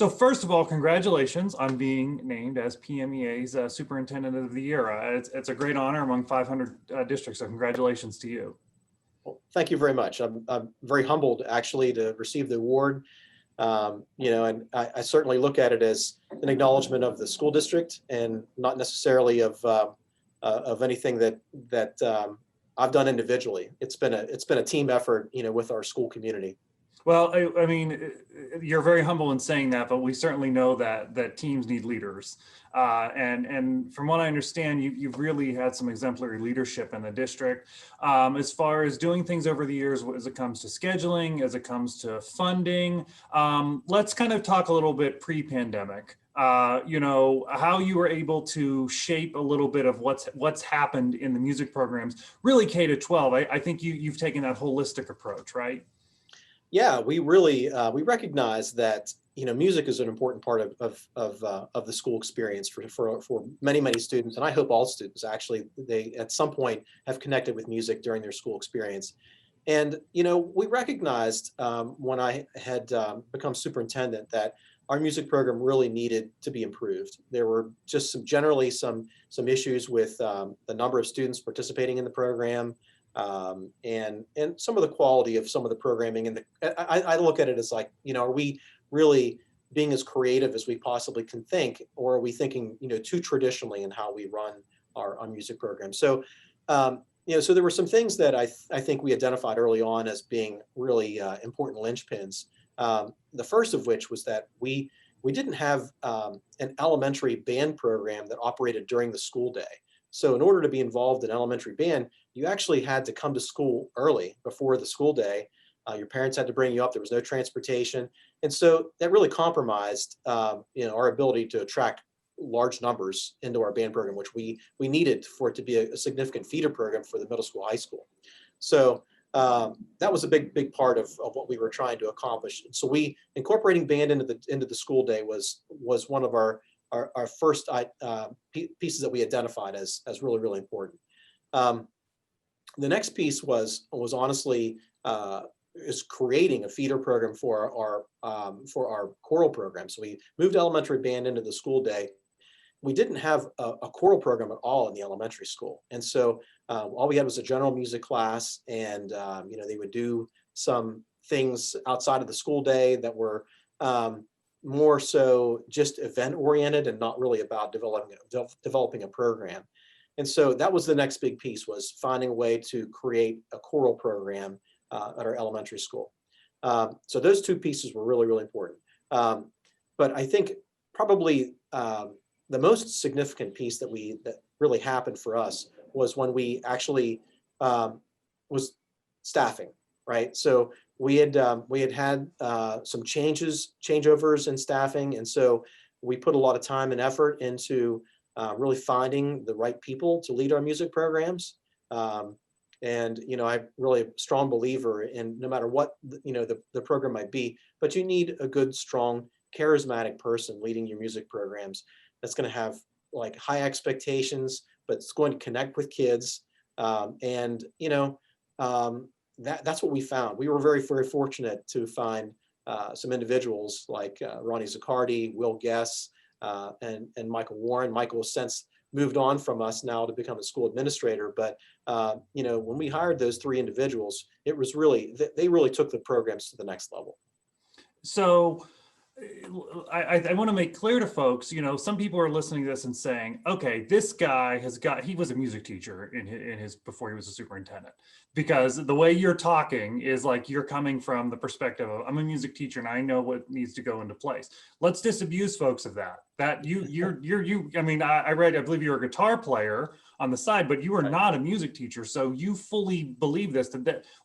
So first of all, congratulations on being named as PMEA's Superintendent of the Year. It's a great honor among 500 districts, so congratulations to you. Well, thank you very much. I'm very humbled actually to receive the award. And I certainly look at it as an acknowledgement of the school district and not necessarily of anything that I've done individually. It's been a team effort, with our school community. Well, I mean, you're very humble in saying that, but we certainly know that teams need leaders. And from what I understand, you've really had some exemplary leadership in the district as far as doing things over the years, as it comes to scheduling, as it comes to funding. Let's kind of talk a little bit pre-pandemic. How you were able to shape a little bit of what's happened in the music programs, really K to 12. I think you've taken that holistic approach, right? Yeah, we really we recognize that music is an important part of the school experience for many students, and I hope all students actually they at some point have connected with music during their school experience. And we recognized when I had become superintendent that our music program really needed to be improved. There were just generally some issues with the number of students participating in the program. And some of the quality of some of the programming, and I look at it as like, are we really being as creative as we possibly can think, or are we thinking, too traditionally in how we run our music program? So, so there were some things that I think we identified early on as being really important linchpins. The first of which was that we didn't have an elementary band program that operated during the school day. So in order to be involved in elementary band, you actually had to come to school early before the school day. Your parents had to bring you up. There was no transportation. And so that really compromised our ability to attract large numbers into our band program, which we needed for it to be a significant feeder program for the middle school, high school. So that was a big part of what we were trying to accomplish. And so incorporating band into the school day was one of our first pieces that we identified as really important. The next piece was honestly is creating a feeder program for our choral program. So we moved elementary band into the school day. We didn't have a choral program at all in the elementary school, and so all we had was a general music class, and they would do some things outside of the school day that were more so just event oriented and not really about developing a program. And so that was the next big piece, was finding a way to create a choral program at our elementary school. So those two pieces were really important. But I think probably the most significant piece that really happened for us was when we actually was staffing, right? So we had some changeovers in staffing, and so we put a lot of time and effort into really finding the right people to lead our music programs. And I'm really a strong believer in no matter what the program might be, but you need a good, strong, charismatic person leading your music programs that's going to have like high expectations, but it's going to connect with kids. That's what we found. We were very fortunate to find some individuals like Ronnie Zaccardi, Will Guess, and Michael Warren. Michael has since moved on from us now to become a school administrator. But when we hired those three individuals, it was really, they really took the programs to the next level. So I want to make clear to folks, some people are listening to this and saying, okay, this guy he was a music teacher in his before he was a superintendent, because the way you're talking is like you're coming from the perspective of, I'm a music teacher and I know what needs to go into place. Let's disabuse folks of that. That I believe you're a guitar player on the side, but you are not a music teacher. So you fully believe this.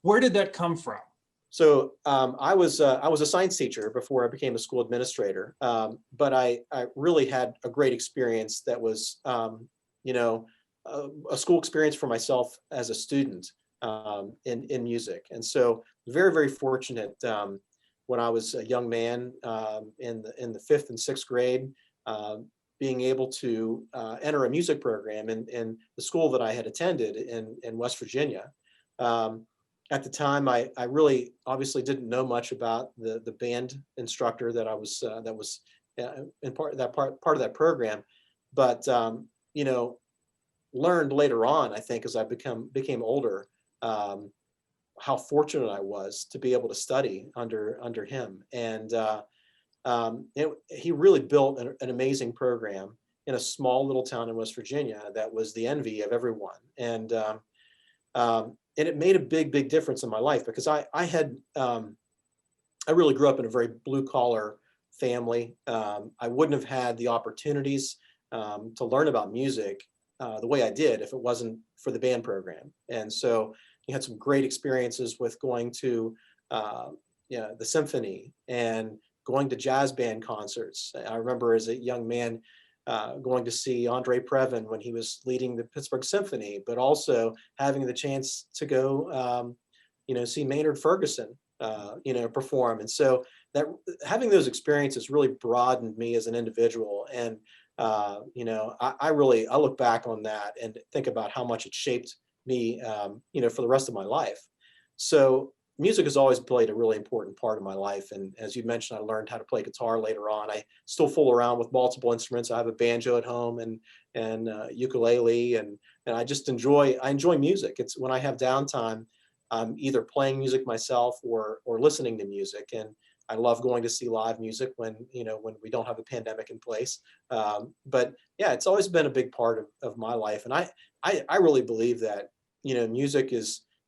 Where did that come from? So I was a science teacher before I became a school administrator, but I really had a great experience that was, a school experience for myself as a student in music. And so very fortunate when I was a young man in the 5th and 6th grade, being able to enter a music program in the school that I had attended in West Virginia. At the time, I really obviously didn't know much about the band instructor that was in part of that program, but you know, learned later on, I think, as I became older, um, how fortunate I was to be able to study under him. And he really built an amazing program in a small little town in West Virginia that was the envy of everyone. And it made a big difference in my life because I really grew up in a very blue collar family. I wouldn't have had the opportunities to learn about music the way I did if it wasn't for the band program. And so you had some great experiences with going to the symphony and going to jazz band concerts. I remember as a young man going to see Andre Previn when he was leading the Pittsburgh Symphony, but also having the chance to go, see Maynard Ferguson, perform. And so that having those experiences really broadened me as an individual. And I look back on that and think about how much it shaped me, for the rest of my life. So music has always played a really important part of my life. And as you mentioned, I learned how to play guitar later on. I still fool around with multiple instruments. I have a banjo at home and ukulele, and I just enjoy music. It's when I have downtime, I'm either playing music myself or listening to music. And I love going to see live music when we don't have a pandemic in place. But yeah, it's always been a big part of my life. And I really believe that, music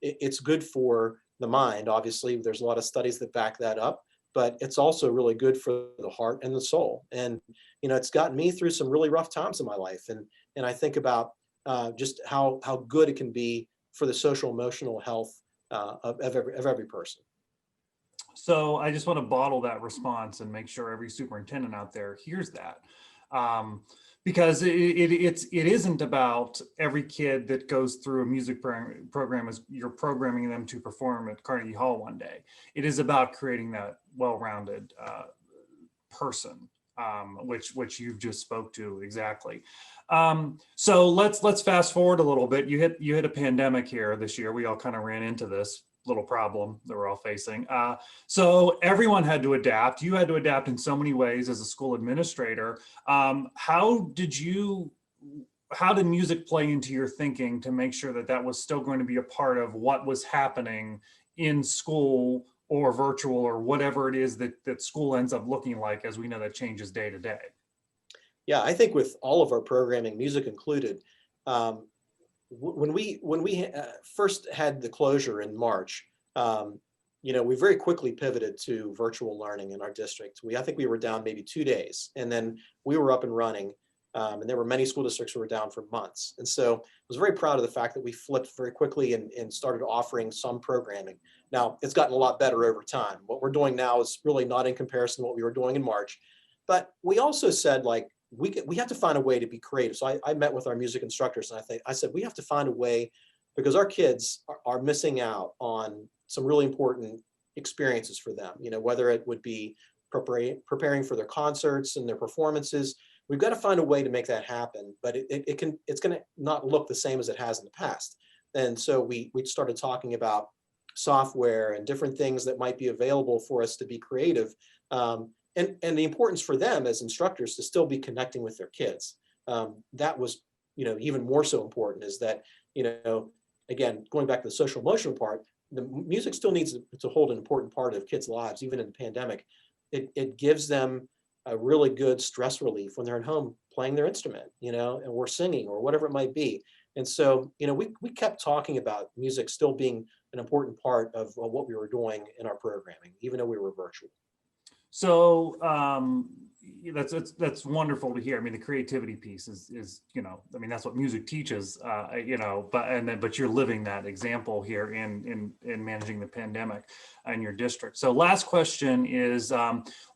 it's good for the mind. Obviously, there's a lot of studies that back that up, but it's also really good for the heart and the soul. And, it's gotten me through some really rough times in my life. And I think about just how good it can be for the social emotional health of every person. So I just want to bottle that response and make sure every superintendent out there hears that. Because it isn't about every kid that goes through a music program as you're programming them to perform at Carnegie Hall one day. It is about creating that well-rounded person, which you've just spoke to exactly. So let's fast forward a little bit. You hit a pandemic here this year. We all kind of ran into this little problem that we're all facing. So everyone had to adapt. You had to adapt in so many ways as a school administrator. How did music play into your thinking to make sure that that was still going to be a part of what was happening in school or virtual or whatever it is that school ends up looking like, as we know that changes day to day? Yeah, I think with all of our programming, music included, when we first had the closure in March, we very quickly pivoted to virtual learning in our district. I think we were down maybe 2 days, and then we were up and running. And there were many school districts who were down for months. And so I was very proud of the fact that we flipped very quickly and started offering some programming. Now, it's gotten a lot better over time. What we're doing now is really not in comparison to what we were doing in March. But we also said, like, we have to find a way to be creative. So I met with our music instructors, and I said, we have to find a way, because our kids are missing out on some really important experiences for them, whether it would be preparing for their concerts and their performances. We've got to find a way to make that happen, but it's going to not look the same as it has in the past. And so we started talking about software and different things that might be available for us to be creative. And the importance for them as instructors to still be connecting with their kids. That was, even more so important, is that, again, going back to the social emotional part, the music still needs to hold an important part of kids' lives, even in the pandemic. It gives them a really good stress relief when they're at home playing their instrument, and we're singing or whatever it might be. And so, we kept talking about music still being an important part of what we were doing in our programming, even though we were virtual. So that's wonderful to hear. I mean, the creativity piece is that's what music teaches, but you're living that example here in managing the pandemic in your district. So last question is,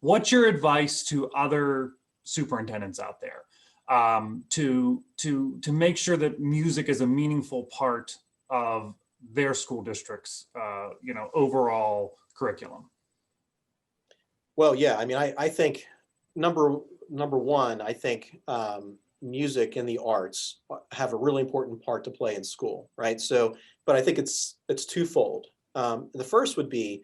what's your advice to other superintendents out there to make sure that music is a meaningful part of their school district's overall curriculum? Well, yeah, I mean, I think number one, I think music and the arts have a really important part to play in school, right? So, but I think it's twofold. The first would be,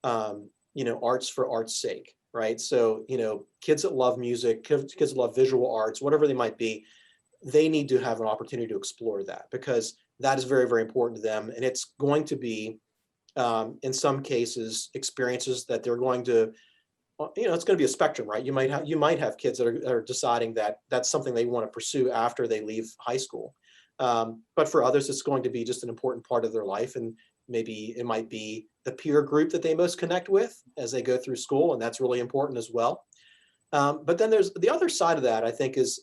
arts for art's sake, right? So, kids that love music, kids that love visual arts, whatever they might be, they need to have an opportunity to explore that, because that is very, very important to them. And it's going to be, in some cases, experiences that they're going to, it's going to be a spectrum, right? You might have kids that are deciding that that's something they want to pursue after they leave high school. But for others, it's going to be just an important part of their life. And maybe it might be the peer group that they most connect with as they go through school. And that's really important as well. But then there's the other side of that, I think, is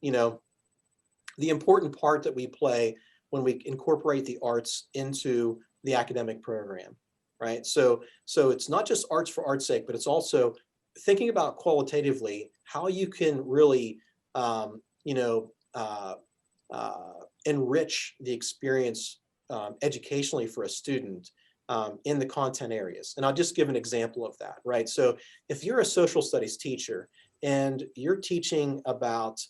the important part that we play when we incorporate the arts into the academic program, right? So it's not just arts for art's sake, but it's also thinking about qualitatively how you can really, enrich the experience educationally for a student in the content areas. And I'll just give an example of that, right? So if you're a social studies teacher and you're teaching about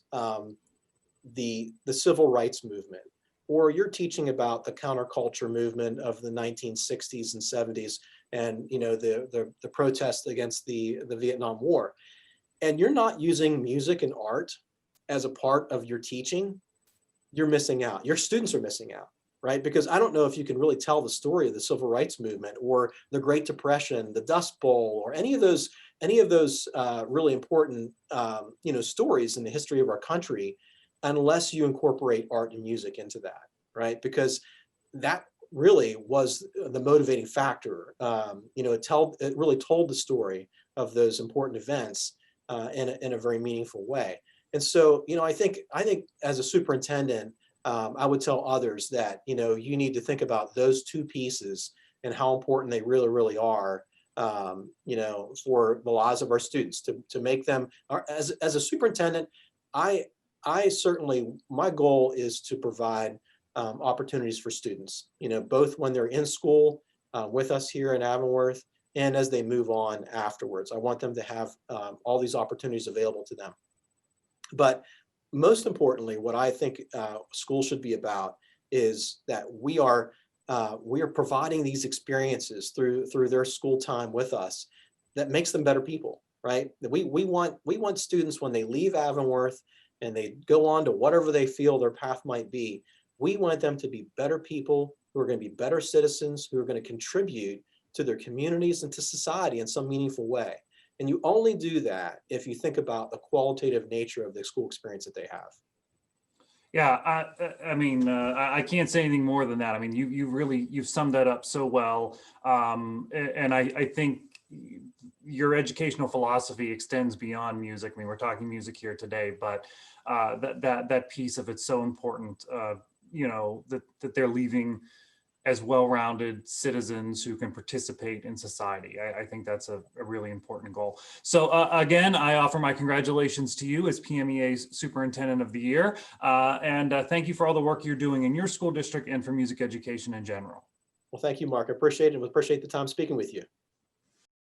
the civil rights movement, or you're teaching about the counterculture movement of the 1960s and 70s, and the protests against the Vietnam War, and you're not using music and art as a part of your teaching, you're missing out. Your students are missing out, right? Because I don't know if you can really tell the story of the civil rights movement or the Great Depression, the Dust Bowl, or any of those really important stories in the history of our country, unless you incorporate art and music into that, right? Because that really was the motivating factor. It really told the story of those important events in a very meaningful way. And so, I think as a superintendent, I would tell others that, you need to think about those two pieces and how important they really, really are, for the lives of our students, to make them, as a superintendent, I certainly, my goal is to provide opportunities for students, both when they're in school with us here in Avonworth and as they move on afterwards. I want them to have all these opportunities available to them. But most importantly, what I think school should be about is that we are providing these experiences through their school time with us that makes them better people, right? We want students, when they leave Avonworth and they go on to whatever they feel their path might be, we want them to be better people who are going to be better citizens, who are going to contribute to their communities and to society in some meaningful way. And you only do that if you think about the qualitative nature of the school experience that they have. Yeah, I can't say anything more than that. I mean, you've summed that up so well. And I think your educational philosophy extends beyond music. I mean, we're talking music here today, but that piece of it's so important, that they're leaving as well-rounded citizens who can participate in society. I think that's a really important goal. So again, I offer my congratulations to you as PMEA's Superintendent of the Year. And thank you for all the work you're doing in your school district and for music education in general. Well, thank you, Mark. I appreciate it, and appreciate the time speaking with you.